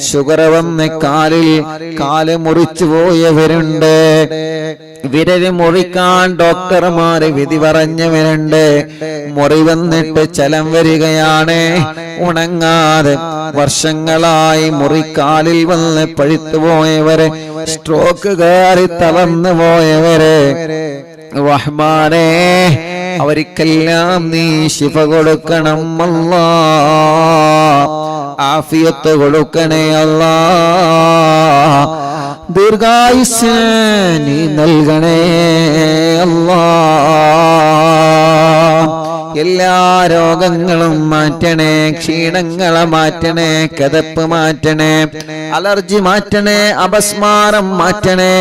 ഷുഗർ വന്ന് കാല് മുറിച്ചു പോയവരുണ്ട്, വിരല് മുറിക്കാൻ ഡോക്ടർമാര് വിധി പറഞ്ഞവരുണ്ട്. മുറി വന്നിട്ട് ചലം വരികയാണ്, ഉണങ്ങാതെ വർഷങ്ങളായി മുറിക്കാലിൽ വന്ന് പഴുത്തു പോയവരെ, സ്ട്രോക്ക് കയറി തളർന്നു പോയവരെ റഹ്മാനേ, അവർക്കെല്ലാം നീ ശിഫ കൊടുക്കണം അല്ലാ, ആഫിയത്ത് കൊടുക്കണേ അല്ലാ, ദീർഘായുസ് നീ നൽകണേ അല്ലാ. എല്ലാ രോഗങ്ങളും മാറ്റണേ, ക്ഷീണങ്ങളെ മാറ്റണേ, കിതപ്പ് മാറ്റണേ, അലർജി മാറ്റണേ, അപസ്മാരം മാറ്റണേ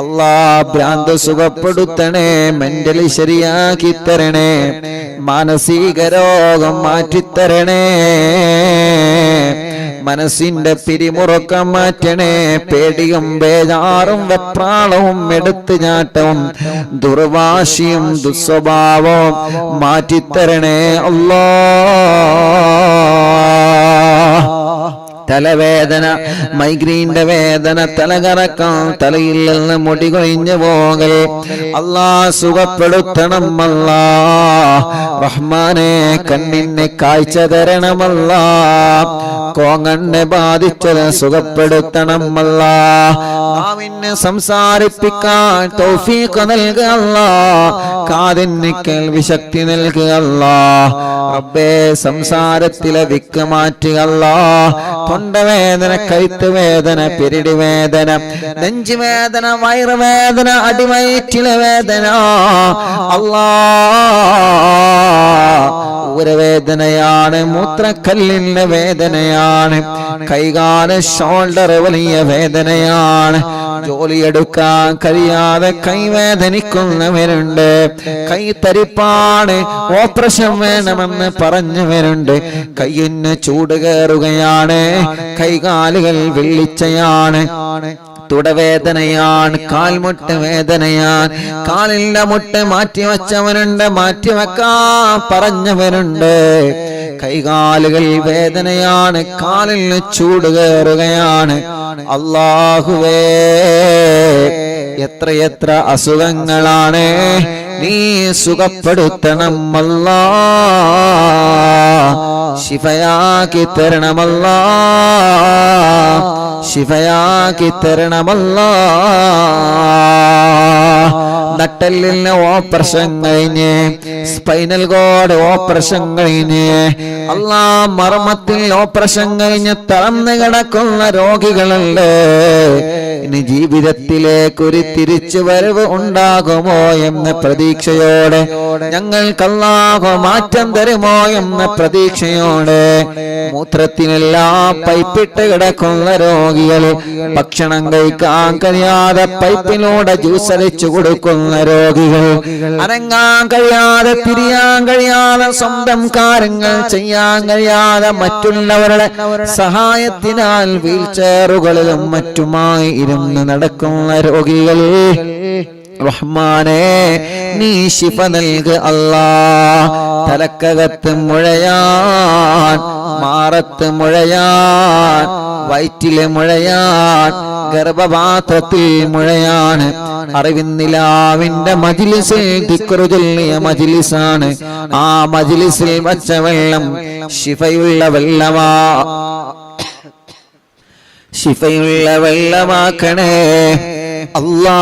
അല്ലാ. ഭ്രാന്ത് സുഖപ്പെടുത്തണേ, മെന്റലി ശരിയാക്കി തരണേ, മാനസിക രോഗം മാറ്റിത്തരണേ, മനസ്സിന്റെ പിരിമുറുക്കം മാറ്റണേ, പേടിയും ബേജാറും വെപ്രാളവും എടുത്തുചാട്ടവും ദുർവാശിയും ദുസ്വഭാവവും മാറ്റിത്തരണേ അല്ലാ. തലവേദന, മൈഗ്രീന്റെ വേദന, തലകറക്കം, തലയിൽ നിന്ന് മുടി കൊഴിഞ്ഞു പോകൽ അല്ലാ സുഖപ്പെടുത്തണം അല്ലാ. റഹ്മാനെ, കണ്ണിന് കാഴ്ച തരണമല്ലാ, കോങ്ങണ്ണെ ബാധിച്ചത് സുഖപ്പെടുത്തണം അല്ലാ. നാവിന് സംസാരിപ്പിക്കാൻ തൗഫീഖ് നൽകുക അല്ലാ, കാതിന് കേൾവി ശക്തി നൽകുക അല്ലാ. റബ്ബേ, സംസാരത്തിലെ വിക്ക് മാറ്റുക അല്ലാ. തൊണ്ടവേദന, കഴുത്ത് വേദന, പെരിടി വേദന, നെഞ്ചുവേദന, വയറുവേദന, അടിവയറ്റിലെ വേദന അല്ലാ ഊരവേദനയാണ്, മൂത്രക്കല്ലിന്റെ വേദനയാണ്, കൈകാല ഷോൾഡർ വലിയ വേദനയാണ്, ജോലിയെടുക്കാൻ കഴിയാതെ കൈവേദനിക്കുന്നവരുണ്ട്, കൈ തരിപ്പാണ്, ഓപ്പറേഷൻ വേണമെന്ന് പറഞ്ഞവരുണ്ട്, കയ്യിന് ചൂട് കയറുകയാണ്, കൈകാലുകൾ വെള്ളിച്ചയാണ്, തുടവേദനയാണ്, കാൽമുട്ട് വേദനയാണ്, കാലിന്റെ മുട്ട് മാറ്റിവെച്ചവനുണ്ട്, മാറ്റിവെക്കാൻ പറഞ്ഞവരുണ്ട്, കൈകാലുകൾ വേദനയാണ്, കാലിന് ചൂട് കയറുകയാണ്. അല്ലാഹുവേ, എത്രയെത്ര അസുഖങ്ങളാണ്, നീ സുഖപ്പെടുത്തണം അല്ലാ, ശിഫയാക്കി തരണമല്ലാ, ശിഫയാക്കി തരണമല്ലാ. നട്ടെല്ലിന് ഓപ്പറേഷൻ കഴിഞ്ഞ്, സ്പൈനൽ കോഡ് ഓപ്പറേഷൻ കഴിഞ്ഞ്, അല്ലാ മർമ്മത്തിൽ ഓപ്പറേഷൻ കഴിഞ്ഞ് തളർന്നു കിടക്കുന്ന രോഗികളുണ്ട്. ഇനി ജീവിതത്തിലേക്ക് ഒരു തിരിച്ചു വരവ് ഉണ്ടാകുമോ എന്ന പ്രതീക്ഷയോടെ, ഞങ്ങൾക്ക് അല്ലാഹു മാറ്റം തരുമോ എന്ന പ്രതീക്ഷയോടെ, മൂത്രത്തിനെല്ലാം പൈപ്പിട്ട് കിടക്കുന്ന രോഗികൾ, ഭക്ഷണം കഴിക്കാൻ കഴിയാതെ പൈപ്പിലൂടെ ജ്യൂസ് അടിച്ചു കൊടുക്കുന്ന രോഗികൾ, അനങ്ങാൻ കഴിയാതെ, തിരിയാൻ കഴിയാതെ, സ്വന്തം കാര്യങ്ങൾ ചെയ്യാൻ കഴിയാതെ, മറ്റുള്ളവരുടെ സഹായത്തിനാൽ വീൽ ചെയറുകളിലും മറ്റുമായി ഇരുന്ന് നടക്കുന്ന രോഗികൾ, റഹ്മാനേ നീ ശിഫ നൽക് അല്ലാ. തലക്കകത്ത് മുഴയാൻ, മാറത്ത് മുഴയാൻ, വയറ്റിലെ മുഴയാൻ, ഗർഭപാത്രത്തിൽ മുഴയാണ്. അറിവിന്നിലാവിന്റെ മജ്ലിസിൽ ദിക്റ് ചൊല്ലിയ മജ്ലിസാണ്. ആ മജ്ലിസിൽ വച്ച വെള്ളം ശിഫയുള്ള വെള്ളമാ, ശിഫയുള്ള വെള്ളമാക്കണേ അല്ലാ.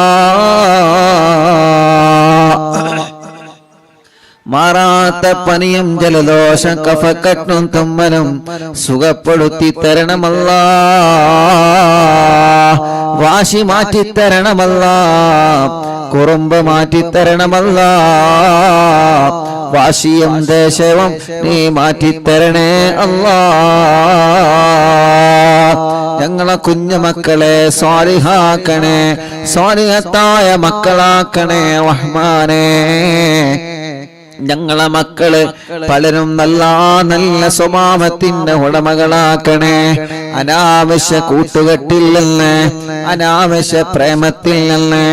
മാറാത്ത പനിയും ജലദോഷം കഫക്കെട്ടും തുമ്മലും സുഖപ്പെടുത്തി തരണമല്ലാ. വാശി മാറ്റിത്തരണമല്ലാ. കുറുമ്പ് മാറ്റിത്തരണമല്ലാ. വാശിയും ദേശവും നീ മാറ്റിത്തരണേ അല്ലാ. ഞങ്ങളെ കുഞ്ഞുമക്കളെ സ്വാലിഹാക്കണേ, സ്വാലിഹത്തായ മക്കളാക്കണേ റഹ്മാനേ. ഞങ്ങളെ മക്കള് പലരും നല്ല നല്ല സ്വഭാവത്തിന്റെ ഉടമകളാക്കണേ. അനാവശ്യ കൂട്ടുകെട്ടിൽ നിന്ന്, അനാവശ്യ പ്രേമത്തിൽ നിന്ന്,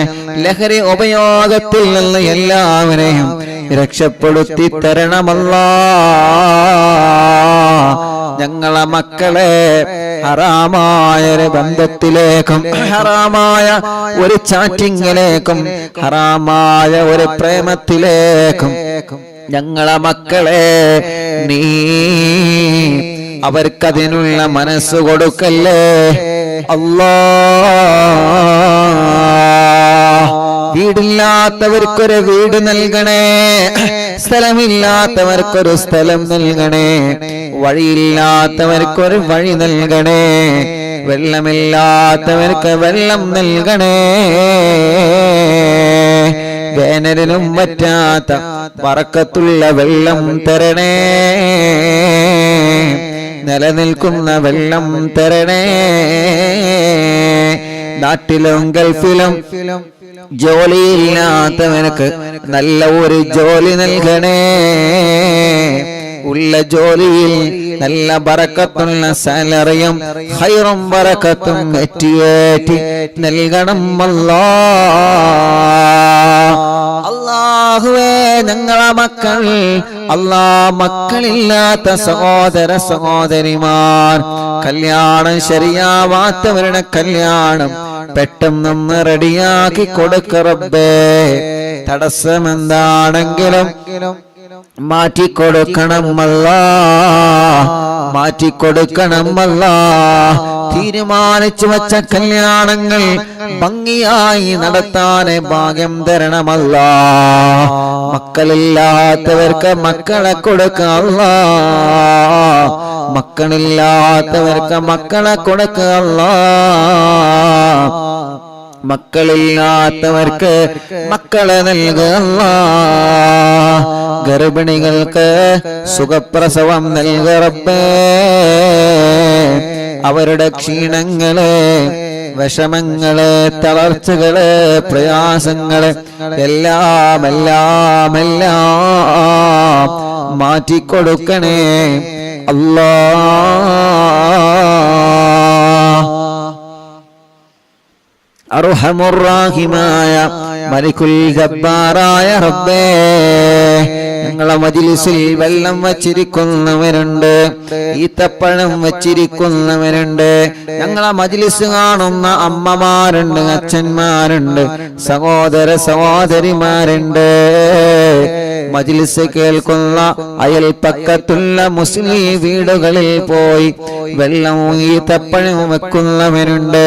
ലഹരി ഉപയോഗത്തിൽ നിന്ന് എല്ലാവരെയും രക്ഷപ്പെടുത്തി തരണമല്ലാ. ഞങ്ങളെ മക്കളെ ഹറാമായ ഒരു ബന്ധത്തിലേക്കും, ഹറാമായ ഒരു ചാറ്റിങ്ങിലേക്കും, ഹറാമായ ഒരു പ്രേമത്തിലേക്കും ഞങ്ങളെ മക്കളെ നീ അവർക്കതിനുള്ള മനസ്സ് കൊടുക്കല്ലേ അല്ലാ. വീടില്ലാത്തവർക്കൊരു വീട് നൽകണേ, സ്ഥലമില്ലാത്തവർക്കൊരു സ്ഥലം നൽകണേ, വഴിയില്ലാത്തവർക്കൊരു വഴി നൽകണേ, വെള്ളമില്ലാത്തവർക്ക് വെള്ളം നൽകണേ. വേനലിനും പറ്റാത്ത ബറക്കത്തുള്ള വെള്ളം തരണേ, നിലനിൽക്കുന്ന വെള്ളം തരണേ. നാട്ടിലും ഗൾഫിലും ജോലിയില്ലാത്തവനക്ക് നല്ല ഒരു ജോലി നൽകണേ. ഉള്ള ജോലിയിൽ നല്ല ബറക്കത്തുള്ള സാലറിയും ഖൈറും ബറക്കത്തും ഏറ്റി നൽകണം അല്ലാ. അല്ലാഹുവേ ഞങ്ങളെ മക്കൾ, അല്ലാ മക്കളില്ലാത്ത സഹോദര സഹോദരിമാർ, കല്യാണം ശരിയാവാത്തവരുടെ കല്യാണം പെട്ടെന്ന് റെഡിയാക്കി കൊടുക്ക റബ്ബേ. തടസ്സമെന്താണെങ്കിലും മാറ്റിക്കൊടുക്കണം അല്ലാ, മാറ്റിക്കൊടുക്കണം അല്ലാ. തീരുമാനിച്ചു വച്ച കല്യാണങ്ങൾ ഭംഗിയായി നടത്താൻ ഭാഗ്യം തരണമല്ലാ. മക്കളില്ലാത്തവർക്ക് മക്കളെ കൊടുക്കുക അല്ലാ, മക്കളില്ലാത്തവർക്ക് മക്കളെ കൊടുക്കുക അല്ലാ. മക്കളില്ലാത്തവർക്ക് മക്കളെ നൽകുക അല്ലാ. ഗർഭിണികൾക്ക് സുഖപ്രസവം നൽകുക റബ്ബേ. അവരുടെ ക്ഷീണങ്ങള്, വിഷമങ്ങള്, തളർച്ചകള്, പ്രയാസങ്ങള് എല്ലാം എല്ലാം എല്ലാം മാറ്റിക്കൊടുക്കണേ അല്ലാ. അർഹമുർറാഹിമായ മലിക്കുൽ ജബ്ബാറായ റബ്ബേ, ഞങ്ങളെ മജ്ലിസിൽ വെള്ളം വച്ചിരിക്കുന്നവരുണ്ട്, ഈത്തപ്പഴം വച്ചിരിക്കുന്നവരുണ്ട്, ഞങ്ങളെ മജ്ലിസ് കാണുന്ന അമ്മമാരുണ്ട്, അച്ഛന്മാരുണ്ട്, സഹോദര സഹോദരിമാരുണ്ട്. മജ്ലിസ് കേൾക്കുന്ന അയൽപ്പക്കത്തുള്ള മുസ്ലിം വീടുകളിൽ പോയി വെള്ളം ഈത്തപ്പഴം വെക്കുന്നവരുണ്ട്.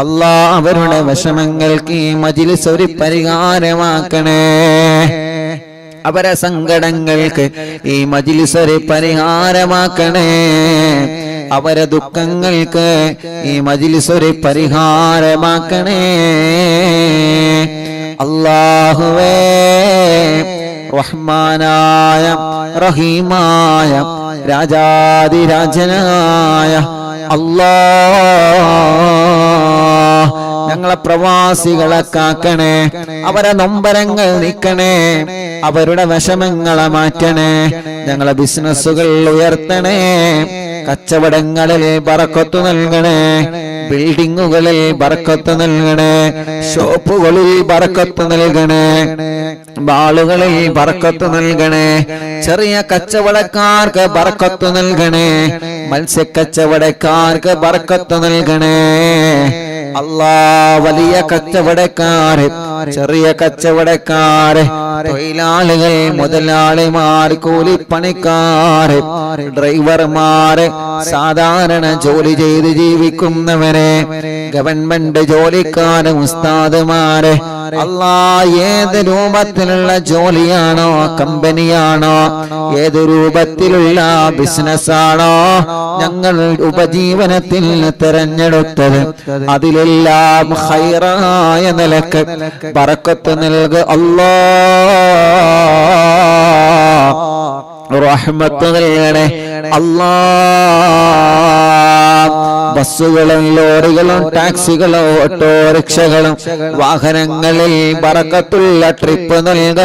അല്ലാ അവരുടെ വിഷമങ്ങൾക്ക് ഈ മജ്ലിസ് ഒരു പരിഹാരമാക്കണേ. അവരെ സങ്കടങ്ങൾക്ക് ഈ മജ്ലിസ് ഒരു പരിഹാരമാക്കണേ. അവരെ ദുഃഖങ്ങൾക്ക് ഈ മജ്ലിസ് ഒരു പരിഹാരമാക്കണേ. അല്ലാഹുവേ റഹ്മാനായ റഹീമായ രാജാതിരാജനായ അല്ലാഹ്, ഞങ്ങളെ പ്രവാസികളെ കാക്കണേ. അവരെ നൊമ്പരങ്ങൾ നീക്കണേ, അവരുടെ വിഷമങ്ങളെ മാറ്റണേ. ഞങ്ങളെ ബിസിനസ്സുകൾ ഉയർത്തണേ, കച്ചവടങ്ങളിൽ ബറക്കത്ത് നൽകണേ, ബിൽഡിങ്ങുകളിൽ ബർക്കത്ത് നൽകണേ, ഷോപ്പുകളിൽ ബർക്കത്ത് നൽകണേ, ബാളുകളിൽ ബർക്കത്ത് നൽകണേ, ചെറിയ കച്ചവടക്കാർക്ക് ബർക്കത്ത് നൽകണേ, മത്സ്യക്കച്ചവടക്കാർക്ക് ബർക്കത്ത് നൽകണേ. അല്ലാ, വലിയ കച്ചവടക്കാര്, ചെറിയ കച്ചവടക്കാര്, തൊഴിലാളികൾ, മുതലാളിമാർ, കൂലിപ്പണിക്കാര്, ഡ്രൈവർമാര്, സാധാരണ ജോലി ചെയ്ത് ജീവിക്കുന്നവരെ, ഗവൺമെന്റ് ജോലിക്കാര്, ഉസ്താദുമാര്, അല്ലാ, ഏത് രൂപത്തിലുള്ള ജോലിയാണോ, കമ്പനിയാണോ, ഏത് രൂപത്തിലുള്ള ബിസിനസ്സാണോ ഞങ്ങൾ ഉപജീവനത്തിൽ തിരഞ്ഞെടുത്തത്, അതിലെല്ലാം ഖൈറായ നിലക്ക് ബറക്കത്ത് നൽകുക അല്ലാ, റഹ്മത്ത് നൽകണേ അല്ലാ. ബസ്സുകളും ലോറികളും ടാക്സികളും ഓട്ടോറിക്ഷകളും വാഹനങ്ങളിൽ ബറക്കത്തുള്ള ട്രിപ്പ് നൽകുക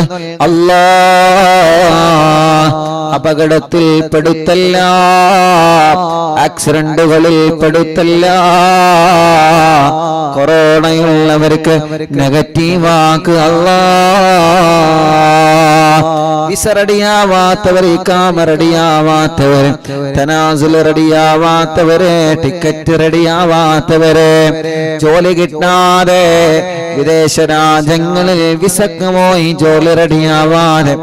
അല്ലാ. അപകടത്തിൽ പെടുത്തല്ല, ആക്സിഡന്റുകളിൽ പെടുത്തല്ല, കൊറോണയുള്ളവർക്ക് നെഗറ്റീവാക്ക് അല്ലാ. വിസ റെഡിയാവാത്തവര്, ഇഖാമ റെഡിയാവാത്തവര്, തനാസുൽ റെഡിയാവാത്തവര്, ടിക്കറ്റ് റെഡിയാവാത്തവര്, ജോലി കിട്ടാതെ വിദേശ രാജ്യങ്ങളിൽ വിസക്ക് പോയി ജോലി റെഡിയാവാതെ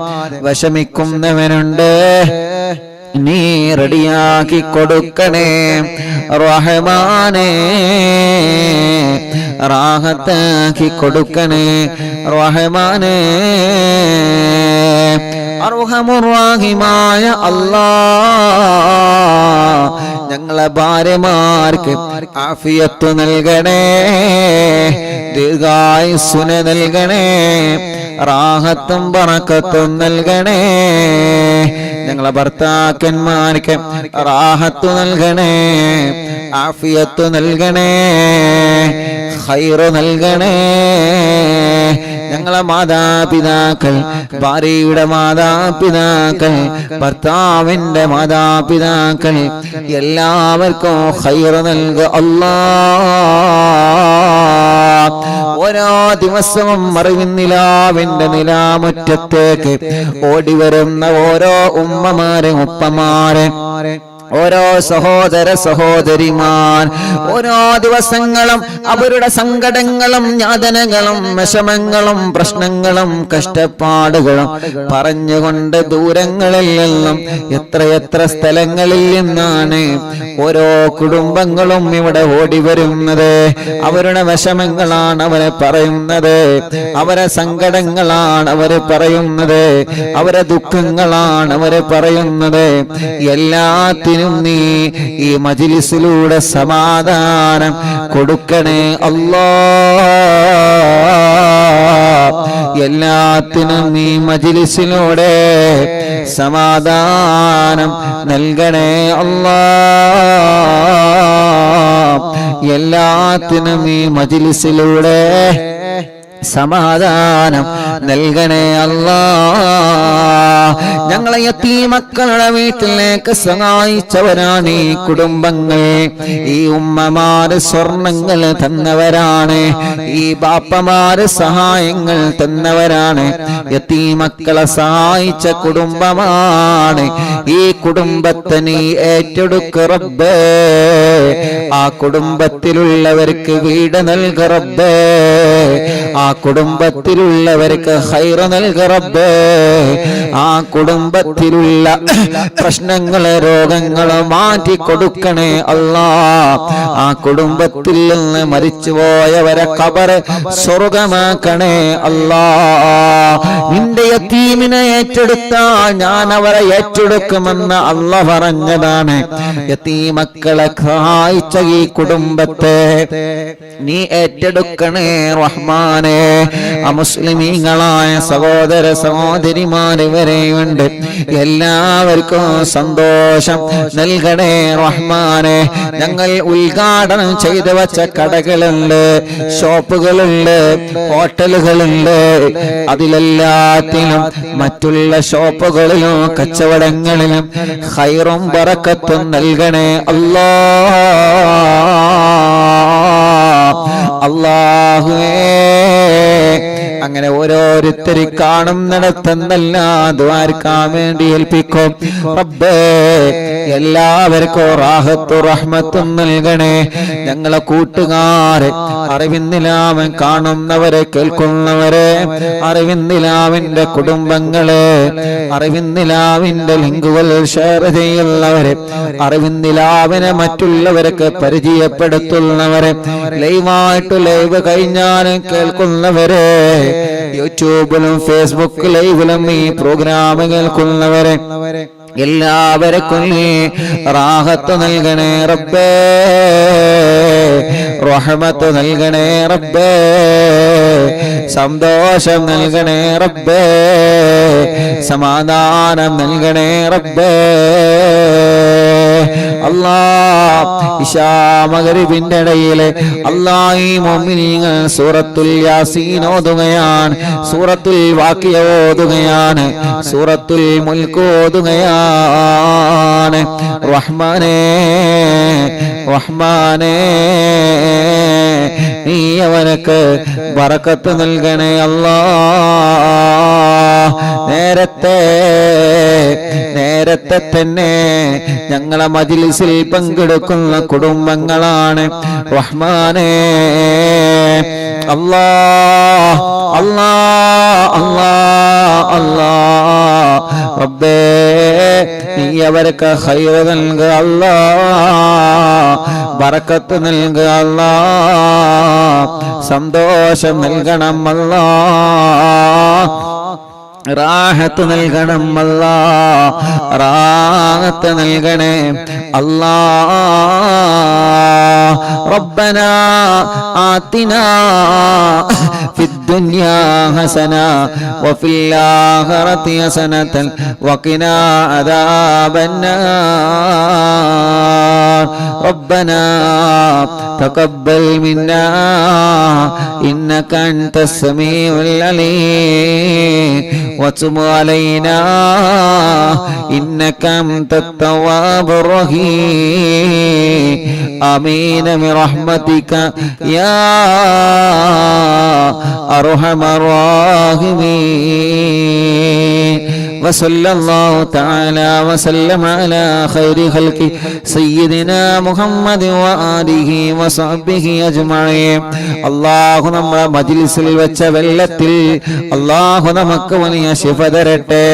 വിഷമിക്കുന്നവനുണ്ട്, നീ റെഡിയാക്കി കൊടുക്കണേ റഹ്മാനേ, റാഹത്താക്കി കൊടുക്കണേ റഹ്മാനേ. അർഹമുർറാഹിമായ അല്ലാ, ഞങ്ങളെ ഭാര്യമാർക്ക് ആഫിയത്ത് നൽകണേ, ദീർഘായുസ്സുന നൽകണേ, റാഹത്തും ബറക്കത്തും നൽകണേ. ഞങ്ങളെ ഭർത്താക്കന്മാർക്ക് റാഹത്ത് നൽകണേ, ആഫിയത്ത് നൽകണേ, ഖൈറ് നൽകണേ. ഞങ്ങളെ മാതാപിതാക്കൾ, ഭാര്യയുടെ മാതാപിതാക്കൾ, ഭർത്താവിന്റെ മാതാപിതാക്കൾ, എല്ലാവർക്കും ഖൈറ് നൽകുക അല്ലാ. ഓരോ ദിവസവും അറിവിന്നിലാവിന്റെ നിലാമുറ്റത്തേക്ക് ഓടിവരുന്ന ഓരോ ഉമ്മമാരെ, ഉപ്പമാരെ, ഓരോ സഹോദര സഹോദരിമാർ, ഓരോ ദിവസങ്ങളും അവരുടെ സങ്കടങ്ങളും യാതനകളും വിഷമങ്ങളും പ്രശ്നങ്ങളും കഷ്ടപ്പാടുകളും പറഞ്ഞുകൊണ്ട് ദൂരങ്ങളിൽ നിന്നും എത്രയെത്ര സ്ഥലങ്ങളിൽ നിന്നാണ് ഓരോ കുടുംബങ്ങളും ഇവിടെ ഓടി വരുന്നത്. അവരുടെ വിഷമങ്ങളാണ് അവരെ പറയുന്നത്, അവരെ സങ്കടങ്ങളാണ് അവരെ പറയുന്നത്, അവരെ ദുഃഖങ്ങളാണ് അവരെ പറയുന്നത്. എല്ലാത്തിനും നീ ഈ മജ്‌ലിസിലൂടെ സമാധാനം കൊടുക്കണേ അല്ലാ. എല്ലാത്തിനും നീ മജ്‌ലിസിലൂടെ സമാധാനം നൽകണേ അല്ലാ. എല്ലാത്തിനും ഈ മജ്‌ലിസിലൂടെ സമാധാനം നൽകണേ അല്ലാ. ഞങ്ങളെ യതീമക്കളുടെ വീട്ടിലേക്ക് സഹായിച്ചവരാണ് ഈ കുടുംബങ്ങൾ. ഈ ഉമ്മമാര് സ്വർണങ്ങൾ തന്നവരാണ്, ഈ ബാപ്പമാര് സഹായങ്ങൾ തന്നവരാണ്. യതീമക്കളെ സഹായിച്ച കുടുംബമാണ്. ഈ കുടുംബത്തെ നീ ഏറ്റെടുക്ക് റബ്ബേ. ആ കുടുംബത്തിലുള്ളവർക്ക് വീട് നൽക റബ്ബേ. ആ കുടുംബത്തിലുള്ളവർക്ക് ഖൈറ് നൽക റബ്ബേ. ആ കുടുംബത്തിലുള്ള പ്രശ്നങ്ങളെ രോഗങ്ങളെ മാറ്റി കൊടുക്കണേ അല്ലാ. ആ കുടുംബത്തിൽ നിന്ന് മരിച്ചുപോയവരെ ഖബർ സ്വർഗമാക്കണേ അല്ലാ. നിന്റെ യതീമിനെ ഏറ്റെടുത്താൽ ഞാൻ അവരെ ഏറ്റെടുക്കുമെന്ന് അല്ലാഹ് പറഞ്ഞതാണ്. യതീമക്കളെ സഹായിച്ച ഈ കുടുംബത്തെ നീ ഏറ്റെടുക്കണേ റഹ്മാനേ. അമുസ്ലിമീങ്ങളായ സഹോദര സഹോദരിമാര് വരെയുണ്ട്, എല്ലാവർക്കും സന്തോഷം നൽകണേ റഹ്മാനേ. ഞങ്ങൾ ഉദ്ഘാടനം ചെയ്തു വച്ച കടകളുണ്ട്, ഷോപ്പുകളുണ്ട്, ഹോട്ടലുകളുണ്ട്. അതിലെല്ലാത്തിലും മറ്റുള്ള ഷോപ്പുകളിലും കച്ചവടങ്ങളിലും ഖൈറും ബറക്കത്തും നൽകണേ അല്ലാഹ്. അല്ലാഹുവേ അങ്ങനെ ഓരോരുത്തരെ കാണുന്നിടത്തെന്നെല്ലാം ദ്വാരക്കാൻ വേണ്ടി ഏൽപ്പിക്കും റബ്ബേ. എല്ലാവർക്കും റാഹത്തും റഹ്മത്തും നൽകണേ. ഞങ്ങളെ കൂട്ടുകാരെ, അറിവിന്ദിലാവൻ കാണുന്നവരെ, കേൾക്കുന്നവരെ, അറിവിന്ദിലാവിന്റെ കുടുംബങ്ങളെ, അറിവിന്ദിലാവിന്റെ ലിങ്കുകൾ ഷെയർ ചെയ്യുന്നവരെ, അറിവിന്ദിലാവിനെ മറ്റുള്ളവർക്ക് പരിചയപ്പെടുത്തുന്നവരെ, ലൈവായിട്ട് ലൈവ് കഴിഞ്ഞാലും കേൾക്കുന്നവരെ, യൂട്യൂബിലും ഫേസ്ബുക്ക് ലൈവിലും ഈ പ്രോഗ്രാം കേൾക്കുന്നവരെ, എല്ലാവർക്കും റാഹത്ത് നൽകണേ റബ്ബേ, റഹ്മത്ത് നൽകണേ റബ്ബേ, സന്തോഷം നൽകണേ റബ്ബേ, സമാധാനം നൽകണേ റബ്ബേ. അല്ലാഹ് ഇശാ മഗ്രിബിന്റെ ഇടയിലെ അല്ലാഹ് ഈ മുഅ്മിനീങ്ങൾ സൂറത്തുൽ യാസീൻ ഓതുകയാണ്, സൂറത്തുൽ വാഖിയ ഓതുകയാണ്, സൂറത്തുൽ മുൽക്ക് ഓതുകയാണ്. റഹ്മാനേ റഹ്മാനേ നീ അവനക്ക് ബറക്കത്ത് നൽകണേ അല്ലാഹ്. നേരത്തെ തന്നെ ഞങ്ങളെ മജ്‌ലിസിൽ പങ്കെടുക്കുന്ന കുടുംബങ്ങളാണ് റഹ്മാനേ. അല്ലാഹ് അല്ലാഹ് അല്ലാഹ് അല്ലാഹ് റബ്ബേ നീ അവർക്ക് ഖൈർ നൽകുക അല്ലാഹ്, ബറക്കത്ത് നൽകുക അല്ലാഹ്, സന്തോഷം നൽകണം അല്ലാഹ്, റാഹത്ത് നൽകണം അല്ലാഹ്, റാഹത്ത് നൽകണേ അല്ലാഹ്. റബ്ബനാ ആതിനാ ഫിദ്ദുനിയാ ഹസന വഫിൽ ആഖിറതി ഹസനതൻ വഖിനാ അദാബന്നാർ. റബ്ബനാ തഖബ്ബൽ മിന്നാ ഇന്നക അൻതസ് സമീഉൽ അലീം وتب علينا إنك أنت التواب الرحيم. آمين برحمتك يا أرحم الراحمين. وصلى الله تعالى وسلم على خير خلقه سيدنا محمد وآله وصحبه أجمعين. അല്ലാഹു നമ്മുടെ മജ്‌ലിസിൽ വെച്ച വെള്ളത്തിൽ അല്ലാഹു നമുക്ക് വലിയ ശിഫ തരട്ടെ.